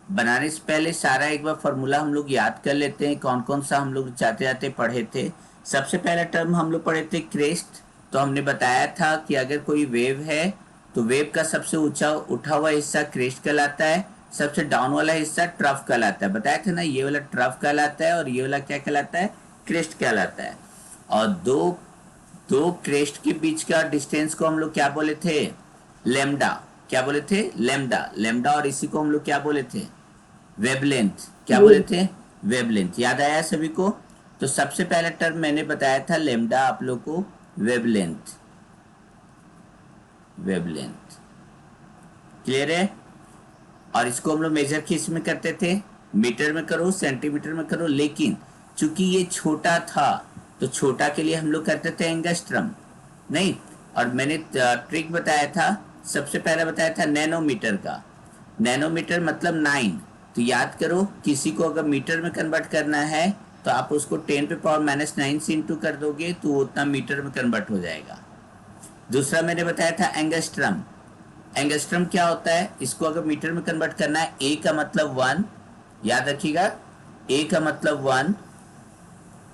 बनाने से पहले सारा एक बार फॉर्मूला हम लोग याद कर लेते हैं, कौन कौन सा हम लोग जाते जाते पढ़े थे। सबसे पहला टर्म हम लोग पढ़े थे क्रेस्ट। तो हमने बताया था कि अगर कोई वेव है तो वेव का सबसे ऊंचा उठा हुआ हिस्सा क्रेस्ट कहलाता है, सबसे डाउन वाला हिस्सा ट्रफ कहलाता है। बताया था ना, ये वाला ट्रफ कहलाता है और ये वाला क्या कहलाता है, क्रेस्ट कहलाता है। और दो दो क्रेस्ट के बीच का डिस्टेंस को हम लोग क्या बोले थे, लेमडा। क्या बोले थे, लेमडा। लेमडा और इसी को हम लोग क्या बोले थे, वेवलेंथ। क्या बोले वेव। थे, वेवलेंथ। याद आया सभी को। तो सबसे पहला टर्म मैंने बताया था लेमडा आप लोग को, वेवलेंथ। वेवलेंथ क्लियर है। और इसको हम लोग मेजर किस में करते थे, मीटर में करो सेंटीमीटर में करो, लेकिन चूंकि ये छोटा था तो छोटा के लिए हम लोग करते थे एंगस्ट्रम। नहीं, और मैंने ट्रिक बताया था, सबसे पहले बताया था नैनोमीटर का। नैनोमीटर मतलब 9। तो याद करो, किसी को अगर मीटर में कन्वर्ट करना है तो आप उसको 10⁻⁹ से इंटू कर दोगे तो वो उतना मीटर में कन्वर्ट हो जाएगा। दूसरा मैंने बताया था एंगस्ट्रम। एंगस्ट्रम क्या होता है, इसको अगर मीटर में कन्वर्ट करना है, ए का मतलब 1, याद रखिएगा, ए का मतलब 1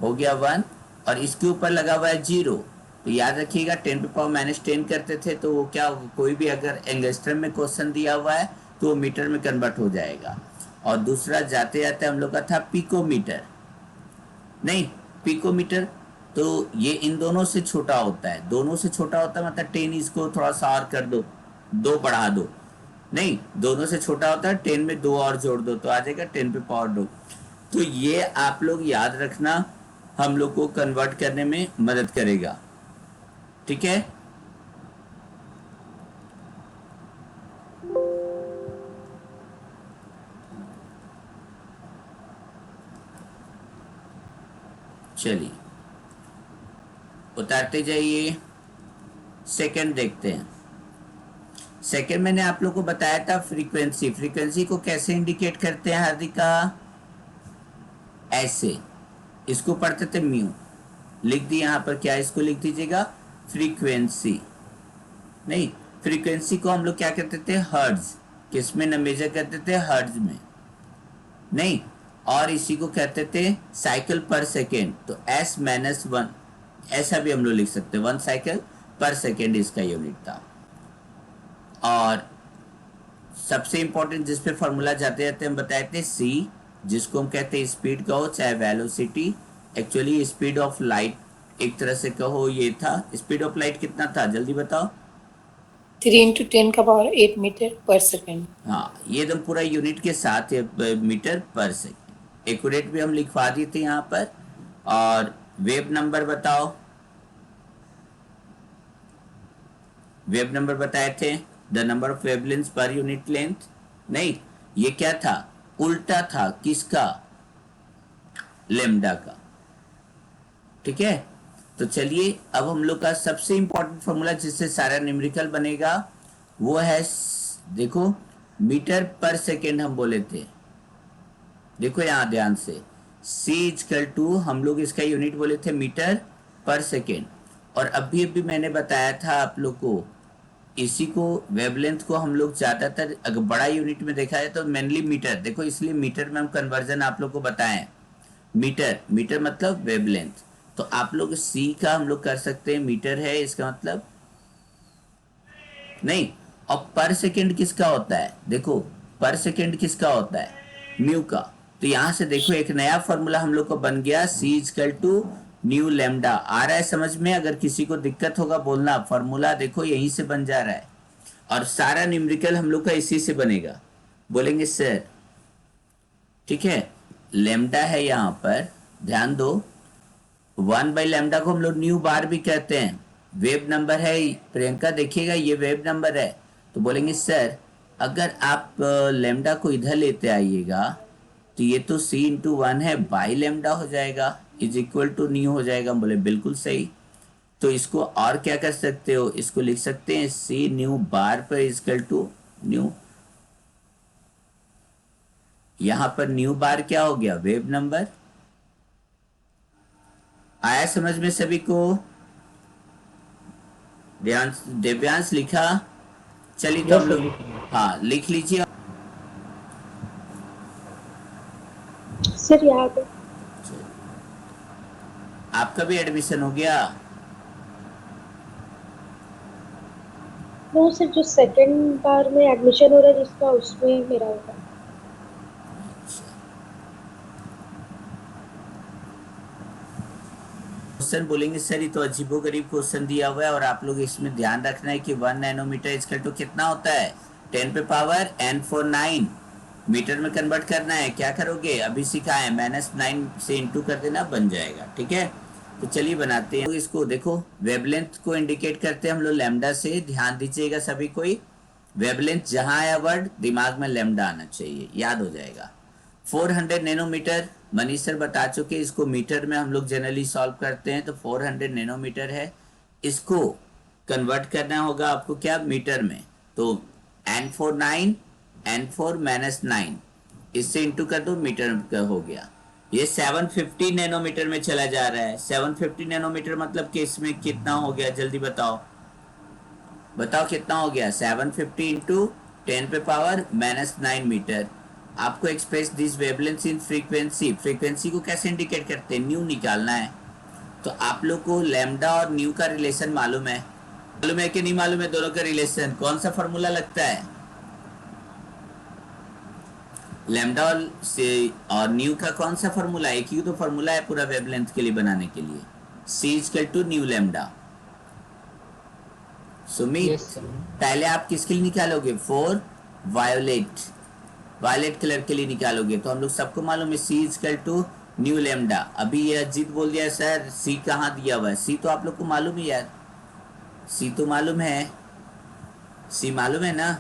हो गया 1, और इसके ऊपर लगा हुआ है 0। तो याद रखिएगा 10⁻⁻10 करते थे तो वो क्या, कोई भी अगर एंगस्ट्रम में क्वेश्चन दिया हुआ है तो वो मीटर में कन्वर्ट हो जाएगा। और दूसरा जाते जाते हम लोग का था पिकोमीटर। नहीं, पिकोमीटर तो ये इन दोनों से छोटा होता है, दोनों से छोटा होता है मतलब 10, इसको थोड़ा सा और कर दो, 2 बढ़ा दो। नहीं, दोनों से छोटा होता है 10 में 2 और जोड़ दो तो आ जाएगा 10⁻²। तो ये आप लोग याद रखना, हम लोग को कन्वर्ट करने में मदद करेगा। ठीक है, चलिए उतारते जाइए। सेकंड देखते हैं। सेकंड मैंने आप लोग को बताया था फ्रीक्वेंसी। फ्रीक्वेंसी को कैसे इंडिकेट करते हैं हार्दिका, ऐसे, इसको पढ़ते थे म्यू, लिख दी यहाँ पर, क्या इसको लिख दीजिएगा, फ्रीक्वेंसी। नहीं, फ्रीक्वेंसी को हम लोग क्या कहते थे, हर्ट्ज। किस में न मेजर करते थे, हर्ट्ज में। नहीं, और इसी को कहते थे साइकिल पर सेकेंड, तो S-1, ऐसा भी हम लोग लिख सकते हैं, 1 साइकिल पर सेकेंड इसका यूनिट था। और सबसे इंपॉर्टेंट जिस पे फॉर्मूला जाते जाते हम बताए थे सी, जिसको हम कहते हैं स्पीड कहो चाहे velocity. Actually speed of light एक तरह से कहो, ये था। स्पीड ऑफ लाइट कितना था जल्दी बताओ। 3 × 10⁻⁸मीटर पर सेकेंड। हाँ, ये एकदम पूरा यूनिट के साथ मीटर पर सेकेंड। एक्यूरेट भी हम लिखवा दिए थे यहाँ पर। और वेव नंबर बताओ, वेव नंबर बताए थे, the number of wavelength per unit length. नहीं, ये क्या था, उल्टा था किसका, लेमडा का। ठीक है, तो चलिए अब हम लोग का सबसे इंपॉर्टेंट फॉर्मूला जिससे सारा न्यूमेरिकल बनेगा वो है, देखो, मीटर पर सेकेंड हम बोले थे। देखो यहां ध्यान से, C इजकल टू हम लोग इसका यूनिट बोले थे मीटर पर सेकेंड। और अभी अभी मैंने बताया था आप लोग को, इसी को वेवलेंथ को हम लोग ज्यादातर अगर बड़ा यूनिट में देखा है तो मेनली मीटर, देखो इसलिए मीटर में हम कन्वर्जन आप लोग को बताएं। मीटर, मीटर मतलब वेवलेंथ। तो आप लोग सी का हम लोग कर सकते हैं, मीटर है इसका मतलब। नहीं, और पर सेकेंड किसका होता है, देखो पर सेकेंड किसका होता है, म्यू का। तो यहां से देखो एक नया फॉर्मूला हम लोग को बन गया, सी इजकल टू न्यू लेमडा। आ रहा है समझ में, अगर किसी को दिक्कत होगा बोलना, फॉर्मूला देखो यहीं से बन जा रहा है। और सारा न्यूमेरिकल हम लोग का इसी से बनेगा, बोलेंगे सर। ठीक है, लेमडा है यहाँ पर, ध्यान दो, 1/λ को हम लोग न्यू बार भी कहते हैं। वेव नंबर है प्रियंका, देखिएगा ये वेव नंबर है। तो बोलेंगे सर अगर आप लेमडा को इधर लेते आइएगा तो ये तो C × 1 है, बाई लेमडा हो जाएगा, इज इक्वल टू न्यू हो जाएगा। हम बोले बिल्कुल सही। तो इसको और क्या कर सकते हो, इसको लिख सकते हैं C न्यू बार पर इजकल टू न्यू। यहां पर न्यू बार क्या हो गया, वेव नंबर। आया समझ में सभी को, ध्यान, दिव्यांश लिखा। चलिए तो हम यस सर, लोग, लिख लिया। हाँ लिख लीजिए। सर याद है। आपका भी एडमिशन हो गया? नो सर, जो सेकंड बार में एडमिशन हो रहा है जिसका, उसमें मेरा होगा। क्वेश्चन बोलेंगे सर ये तो अजीबोगरीब क्वेश्चन दिया हुआ है और आप लोग इसमें ध्यान रखना है कि 1 नैनोमीटर इजकल टू कितना होता है? 10 पे पावर n/9 मीटर में कन्वर्ट करना है। क्या करोगे? अभी सिखाए, -9 से इंटू कर देना, बन जाएगा। ठीक है, तो चलिए बनाते हैं। तो इसको देखो, वेवलेंथ को इंडिकेट करते हैं हम लोग लैम्डा से। ध्यान दीजिएगा सभी कोई, वेवलेंथ जहां आया वर्ड दिमाग में लैम्डा आना चाहिए, याद हो जाएगा। 400 नैनोमीटर मनीष सर बता चुके, इसको मीटर में हम लोग जनरली सॉल्व करते हैं, तो 400 नैनोमीटर है। इसको कन्वर्ट करना होगा आपको क्या, मीटर में। तो n/9 इससे इंटू कर दो, मीटर का हो गया। ये 750 नैनोमीटर में चला जा रहा है। 750 नैनोमीटर मतलब कि इसमें कितना हो गया, जल्दी बताओ, बताओ कितना हो गया? 750 इंटू 10⁻⁻9 मीटर। आपको express this wavelength in frequency, frequency को कैसे इंडिकेट करते हैं? न्यू निकालना है। तो आप लोग को लैम्डा और न्यू का रिलेशन मालूम है? मालूम है कि नहीं मालूम है दोनों का रिलेशन? कौन सा फॉर्मूला लगता है? लैम्डा और से और न्यू का कौन सा फॉर्मूला है? एक ही तो फॉर्मूला है पूरा वेवलेंथ के लिए बनाने के लिए, C equal to nu lambda. Sumit, yes sir. पहले आप किसके लिए निकालोगे? फॉर वायोलेट, वायलेट कलर के लिए निकालोगे। तो हम लोग सबको मालूम है सी इक्वल टू न्यू लेमडा। अभी ये अजीत बोल दिया सर सी कहाँ दिया हुआ है? सी तो आप लोग को मालूम ही यार, सी तो मालूम है, सी मालूम है ना?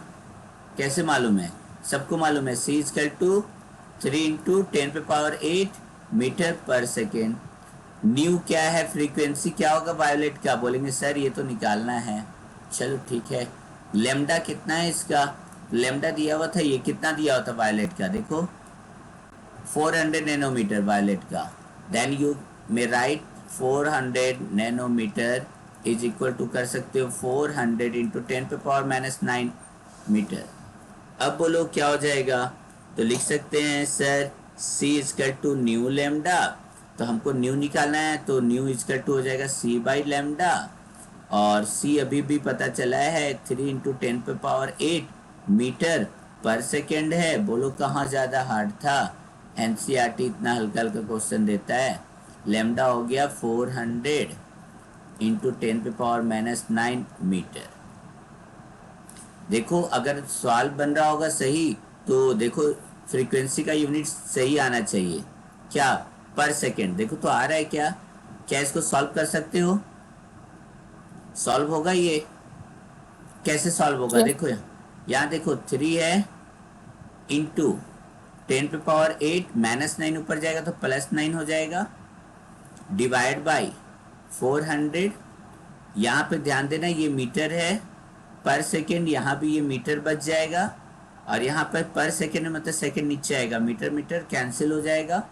कैसे मालूम है? सबको मालूम है सी इक्वल टू 3 × 10⁸ मीटर पर सेकेंड। न्यू क्या है? फ्रीक्वेंसी क्या होगा वायोलेट का? बोलेंगे सर ये तो निकालना है। चलो ठीक है, लेमडा कितना है इसका? लेमडा दिया हुआ था, ये कितना दिया हुआ था वायलेट का? देखो 400 नैनोमीटर वायलेट का। Then you may write 400 nanometre is equal to, कर सकते हो 400 इंटू 10⁻⁻9 मीटर। अब बोलो क्या हो जाएगा? तो लिख सकते हैं sir C equal to nu lambda. तो हमको न्यू निकालना है, तो न्यू इजकल टू हो जाएगा सी बाई लेमडा। और सी अभी भी पता चला है 3 × 10⁸ मीटर पर सेकेंड है। बोलो कहाँ ज़्यादा हार्ड था? एनसीईआरटी इतना हल्का हल्का क्वेश्चन देता है। लेमडा हो गया 400 इंटू 10⁻⁻9 मीटर। देखो अगर सवाल बन रहा होगा सही, तो देखो फ्रीक्वेंसी का यूनिट सही आना चाहिए। क्या? पर सेकेंड। देखो तो आ रहा है क्या? क्या इसको सॉल्व कर सकते हो? सॉल्व होगा ये? कैसे सॉल्व होगा? Yes. देखो यहाँ देखो 3 है इंटू 10⁸ -9 ऊपर जाएगा तो +9 हो जाएगा, डिवाइड बाई 400। यहाँ पे ध्यान देना ये मीटर है, पर सेकेंड यहाँ भी ये मीटर बच जाएगा, और यहाँ पर सेकेंड मतलब सेकेंड नीचे आएगा, मीटर मीटर कैंसिल हो जाएगा।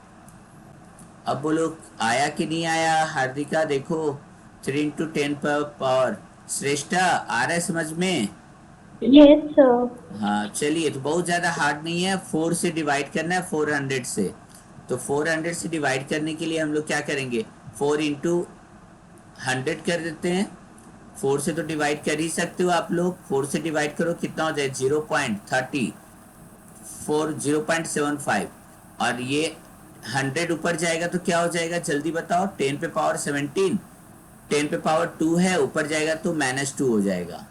अब बोलो आया कि नहीं आया? हार्दिका देखो 3 × 10⁻, श्रेष्ठा आ रहा है समझ में? Yes sir. हाँ चलिए, तो बहुत ज़्यादा हार्ड नहीं है। 4 से डिवाइड करना है 400 से। तो 400 से डिवाइड करने के लिए हम लोग क्या करेंगे? 4 इंटू 100 कर देते हैं। 4 से तो डिवाइड कर ही सकते हो आप लोग। 4 से डिवाइड करो कितना हो जाए? 0.75। और ये 100 ऊपर जाएगा तो क्या हो जाएगा जल्दी बताओ? 10⁻17, 10⁻2 है, ऊपर जाएगा तो -2 हो जाएगा।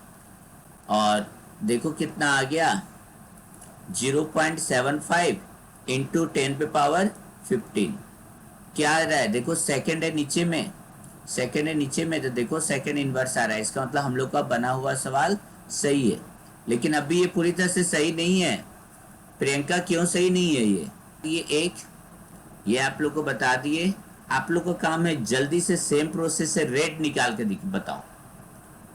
और देखो कितना आ गया? 0.75 इंटू 10⁻15। क्या आ रहा है? देखो सेकंड है नीचे में, सेकंड है नीचे में, तो देखो सेकंड इनवर्स आ रहा है। इसका मतलब हम लोग का बना हुआ सवाल सही है। लेकिन अभी ये पूरी तरह से सही नहीं है। प्रियंका क्यों सही नहीं है ये एक, ये आप लोग को बता दिए। आप लोग का काम है जल्दी से सेम प्रोसेस से रेट निकाल के बताओ।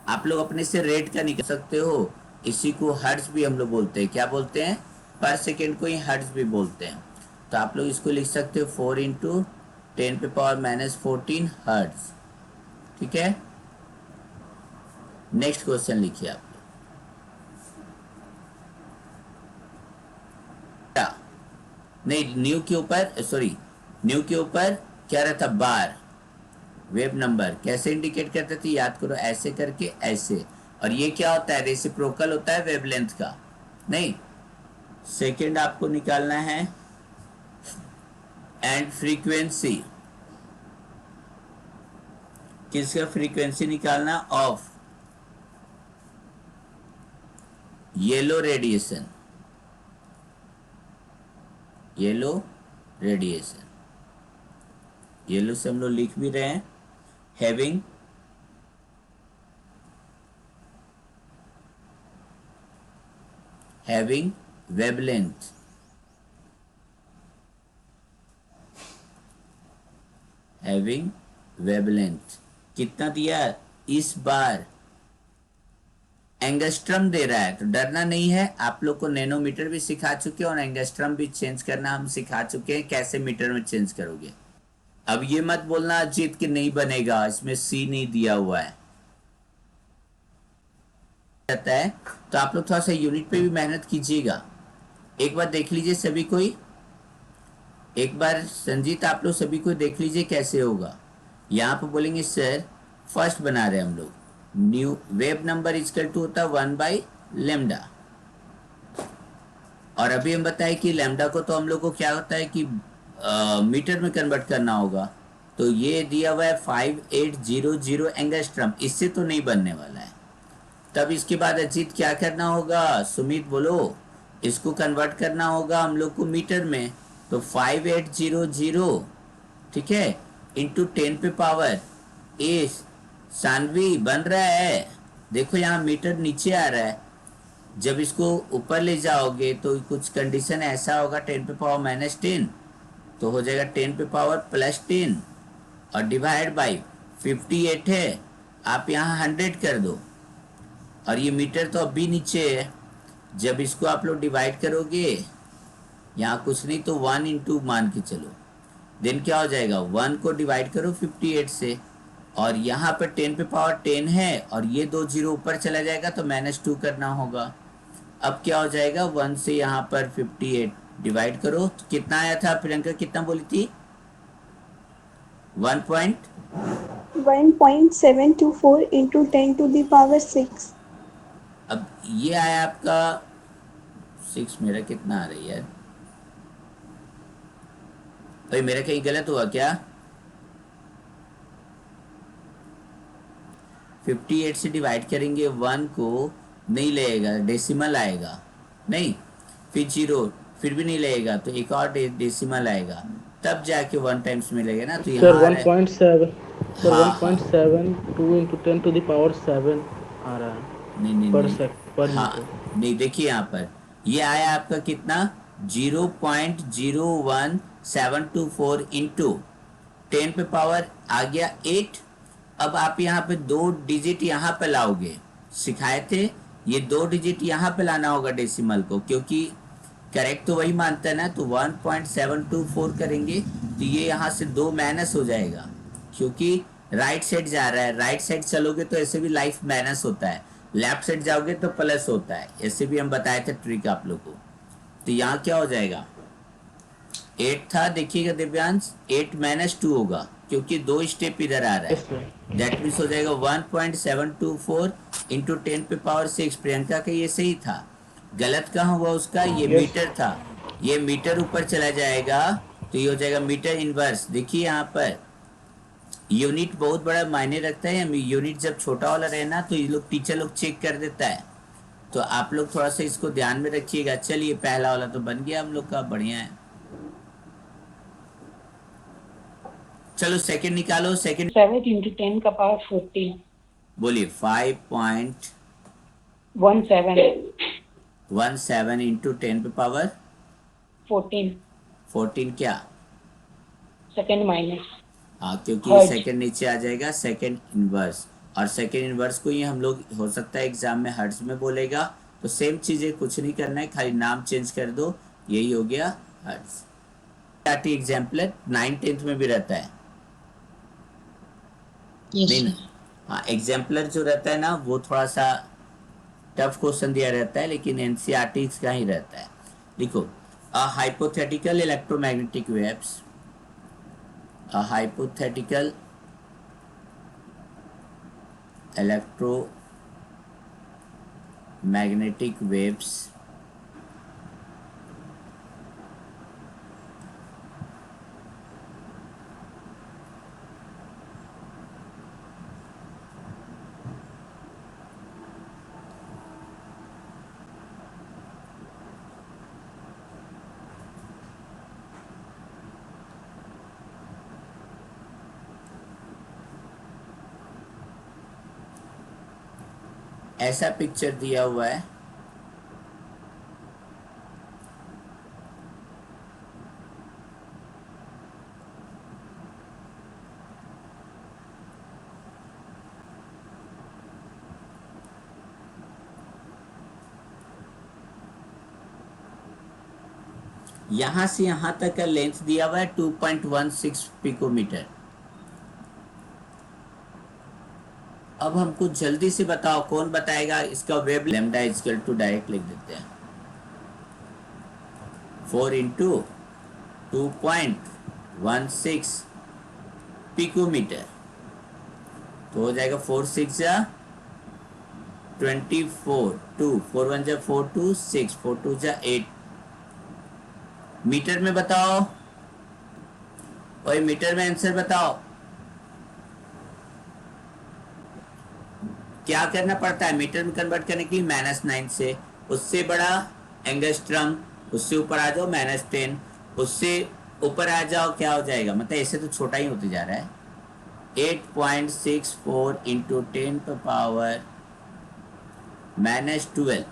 आप लोग अपने से रेट का निकाल सकते हो। इसी को हर्ट्ज भी हम लोग बोलते हैं। क्या बोलते हैं? पर सेकेंड को ही हर्ट्ज भी बोलते हैं। तो आप लोग इसको लिख सकते हो 4 इंटू 10⁻⁻14 हर्ट्ज। ठीक है, नेक्स्ट क्वेश्चन लिखिए आप। नहीं, न्यू के ऊपर, सॉरी, न्यू के ऊपर क्या रहता, बार। वेब नंबर कैसे इंडिकेट करते थे, याद करो, ऐसे करके ऐसे। और ये क्या होता है, रेसिप्रोकल होता है वेवलेंथ का। नहीं, सेकंड आपको निकालना है एंड फ्रीक्वेंसी। किसका फ्रीक्वेंसी निकालना, of yellow radiation, yellow radiation. Yellow से हम लोग लिख भी रहे हैं, having having wavelength, having wavelength कितना दिया इस बार, एंगस्ट्रम दे रहा है, तो डरना नहीं है। आप लोग को नैनोमीटर भी सिखा चुके हैं और एंगस्ट्रम भी चेंज करना हम सिखा चुके हैं, कैसे मीटर में चेंज करोगे। अब ये मत बोलना अजीत कि नहीं बनेगा, इसमें सी नहीं दिया हुआ है, रहता है। तो आप लोग थोड़ा सा यूनिट पे भी मेहनत कीजिएगा। एक बार देख लीजिए सभी कोई, एक बार संजीत आप लोग सभी को देख लीजिए कैसे होगा। यहाँ पे बोलेंगे सर, फर्स्ट बना रहे हैं हम लोग, nu wave number equal to होता है 1/λ। और अभी हम बताएं कि लैम्डा को तो हम लोग को क्या होता है कि मीटर में कन्वर्ट करना होगा। तो ये दिया हुआ है 5800 एंगस्ट्रम, इससे तो नहीं बनने वाला है। तब इसके बाद अजीत क्या करना होगा, सुमित बोलो, इसको कन्वर्ट करना होगा हम लोग को मीटर में। तो 5800, ठीक है, इंटू 10 पे पावर ए, सानवी बन रहा है। देखो यहाँ मीटर नीचे आ रहा है, जब इसको ऊपर ले जाओगे तो कुछ कंडीशन ऐसा होगा, 10 पे पावर -10, तो हो जाएगा 10 पे पावर +10 और डिवाइड बाई 58 है, आप यहाँ 100 कर दो। और ये मीटर तो अभी नीचे है, जब इसको आप लोग डिवाइड करोगे, यहाँ कुछ नहीं तो 1 इंटू मान के चलो, देन क्या हो जाएगा, 1 को डिवाइड करो 58 से, और यहाँ पर 10 पे पावर 10 है, और ये 2 जीरो ऊपर चला जाएगा तो -2 करना होगा। अब क्या हो जाएगा, 1 से यहाँ पर 58 डिवाइड करो तो कितना आया था, प्रियंका कितना बोली थी, 1 point, 1.724 into 10 to the power 6. अब ये आया आपका 6, मेरा कितना आ रही है भाई, मेरा कहीं गलत हुआ क्या, 58 से डिवाइड करेंगे 1 को, नहीं लगेगा, डेसिमल आएगा, नहीं, फिर जीरो, फिर भी नहीं लगेगा, तो एक और डेसिमल आएगा, तब जाके 1 टाइम्स मिलेगा ना। तो सर यहाँ आ रहा है, 1.7 सर हाँ हाँ, 1.72 इंटू 10 टू द पावर 7 आ रहा है नहीं नहीं पर नहीं, सेक पर हाँ मीटर। नहीं, देखिए यहाँ पर ये आया आपका कितना, 0.01724 इंटू 10 पे पावर आ गया 8। अब आप यहाँ पे 2 डिजिट यहाँ पे लाओगे, सिखाए थे, ये 2 डिजिट यहाँ पे लाना होगा डेसिमल को, क्योंकि करेक्ट तो वही मानता है ना। तो 1.724 करेंगे तो ये यहाँ से 2 माइनस हो जाएगा, क्योंकि राइट साइड जा रहा है, राइट साइड चलोगे तो ऐसे भी लाइफ माइनस होता है, लेफ्ट साइड जाओगे तो प्लस होता है, ऐसे भी हम बताए थे ट्रिक आप लोग को। तो यहाँ क्या हो जाएगा, 8 था, देखिएगा दिव्यांश, 8 -2 होगा, क्योंकि 2 स्टेप इधर आ रहा यस है, सर। दैट मीन्स हो जाएगा 1.724 इंटू 10 पे पावर 6। प्रियंका का ये सही था, गलत कहाँ हुआ उसका, ये यस मीटर था, ये मीटर ऊपर चला जाएगा तो ये हो जाएगा मीटर इनवर्स। देखिए यहाँ पर यूनिट बहुत बड़ा मायने रखता है, यूनिट जब छोटा वाला रहे ना तो ये लोग टीचर लोग चेक कर देता है, तो आप लोग थोड़ा सा इसको ध्यान में रखिएगा। चलिए पहला वाला तो बन गया हम लोग का, बढ़िया है। चलो सेकंड निकालो, सेकंड 7 into 10 का पावर 14, बोलिए, 5.17 इंटू 10 पे पावर 14 14 क्या, सेकंड माइनस हाँ, क्योंकि हर्ट्ज। सेकंड नीचे आ जाएगा, सेकंड इनवर्स, और सेकंड इनवर्स को ही हम लोग हो सकता है एग्जाम में हर्ट्ज में बोलेगा, तो सेम चीज़ है, कुछ नहीं करना है, खाली नाम चेंज कर दो, यही हो गया हर्ट्ज। एग्जाम्पल 9th-10th में भी रहता है, नहीं ना, हाँ, एग्जाम्पलर जो रहता है ना वो थोड़ा सा टफ क्वेश्चन दिया रहता है, लेकिन एनसीईआरटी का ही रहता है। देखो a hypothetical electromagnetic waves, a hypothetical electromagnetic waves ऐसा पिक्चर दिया हुआ है। यहां से यहां तक का लेंथ दिया हुआ है 2.16 पिकोमीटर। अब हमको जल्दी से बताओ, कौन बताएगा इसका wave lambda equal to, direct लिख देते हैं 4 इंटू 2.16 पिकोमीटर, तो हो जाएगा 4 6 जा 24, 2 4 1 जा 4 2 6 4 2 जा 8। मीटर में बताओ, वही मीटर में आंसर बताओ। क्या करना पड़ता है मीटर में कन्वर्ट करने के लिए? -9 से, उससे बड़ा एंगस्ट्रम, उससे ऊपर आ जाओ -10, उससे ऊपर आ जाओ क्या हो जाएगा, मतलब ऐसे तो छोटा ही होते जा रहा है। 8.64 इंटू 10 पर पावर -12।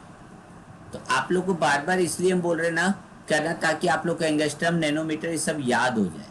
तो आप लोग को बार बार इसलिए हम बोल रहे हैं ना करना, ताकि आप लोग को एंगस्ट्रम, नैनोमीटर ये सब याद हो जाए।